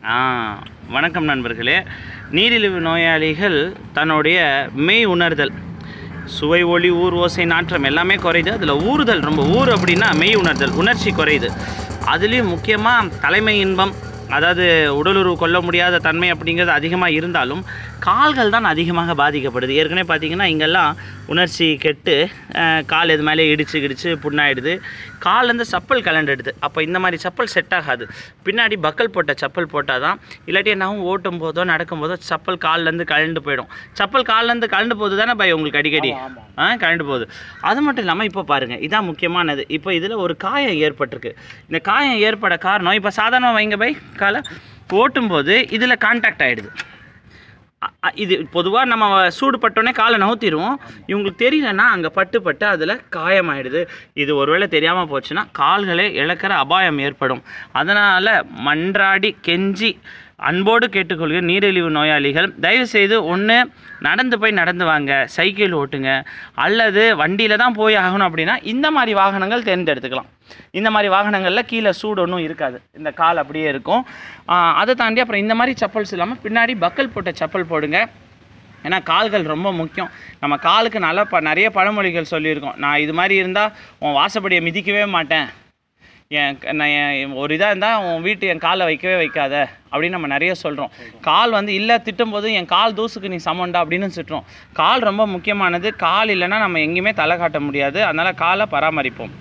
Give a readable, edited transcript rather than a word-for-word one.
ஆ வணக்கம் நண்பர்களே. நீரிழிவு நோயாளிகள் தன்னுடைய மெய் உணர்தல், சுவை, ஒளி, ஊர், ஓசை, நாற்றம் எல்லாமே குறையுது. அதில் ஊறுதல் ரொம்ப அப்படின்னா மெய் உணர்தல், உணர்ச்சி குறையுது. அதுலேயும் முக்கியமாக தலைமை இன்பம், அதாவது உடலுறவு கொள்ள முடியாத தன்மை அப்படிங்கிறது அதிகமாக இருந்தாலும் கால்கள் தான் அதிகமாக பாதிக்கப்படுது. ஏற்கனவே பார்த்திங்கன்னா இங்கெல்லாம் உணர்ச்சி கெட்டு கால் எது மேலே இடிச்சு புண்ணாயிடுது, கால்லேருந்து சப்பல் கலண்டுடுது. அப்போ இந்த மாதிரி சப்பல் செட் ஆகாது. பின்னாடி பக்கல் போட்ட சப்பல் போட்டால் தான், இல்லாட்டி என்னாகும், ஓட்டும் போதோ நடக்கும்போதோ சப்பல் கால்லேருந்து கலண்டு போயிடும். சப்பல் கால்லேருந்து கலண்டு போகுது தானே பை உங்களுக்கு அடிக்கடி கலண்டு போகுது. அது மட்டும் இல்லாமல் இப்போ பாருங்கள், இதான் முக்கியமானது. இப்போ இதில் ஒரு காயம் ஏற்பட்டிருக்கு. இந்த காயம் ஏற்பட காரணம், இப்போ சாதாரணமாக வைங்க பை, காலை ஓட்டும்போது இதில் கான்டாக்ட் ஆகிடுது. இது பொதுவாக நம்ம சூடு பட்டோன்னே காலை நவுத்திடுவோம். இவங்களுக்கு தெரியலன்னா அங்கே பட்டு அதில் காயமாயிடுது. இது ஒருவேளை தெரியாமல் போச்சுன்னா கால்களே இழக்கிற அபாயம் ஏற்படும். அதனால் மன்றாடி கெஞ்சி அன்போடு கேட்டுக்கொள்கிற நீரிழிவு நோயாளிகள், தயவுசெய்து ஒன்று நடந்து வாங்க, சைக்கிள் ஓட்டுங்க, அல்லது வண்டியில் தான் போய் ஆகணும் அப்படின்னா இந்த மாதிரி வாகனங்கள் தேர்ந்தெடுத்துக்கலாம். இந்த மாதிரி வாகனங்களில் கீழே சூடு ஒன்றும் இருக்காது, இந்த கால் அப்படியே இருக்கும். அதை தாண்டி அப்புறம் இந்த மாதிரி சப்பல்ஸ் இல்லாமல் பின்னாடி பக்கல் போட்ட சப்பல் போடுங்க. ஏன்னா கால்கள் ரொம்ப முக்கியம். நம்ம காலுக்கு நிறைய பழமொழிகள் சொல்லியிருக்கோம். நான் இது மாதிரி இருந்தால் உன் வாசப்படியை மிதிக்கவே மாட்டேன், நான் ஒரு இதாக இருந்தால் உன் என் காலை வைக்கவே வைக்காத அப்படின்னு நம்ம நிறைய சொல்கிறோம். கால் இல்லை திட்டும்போது என் கால் தூசுக்கு நீ சமண்டா அப்படின்னு திட்டுறோம். கால் ரொம்ப முக்கியமானது. கால் இல்லைன்னா நம்ம எங்கேயுமே தலை காட்ட முடியாது. அதனால் காலை பராமரிப்போம்.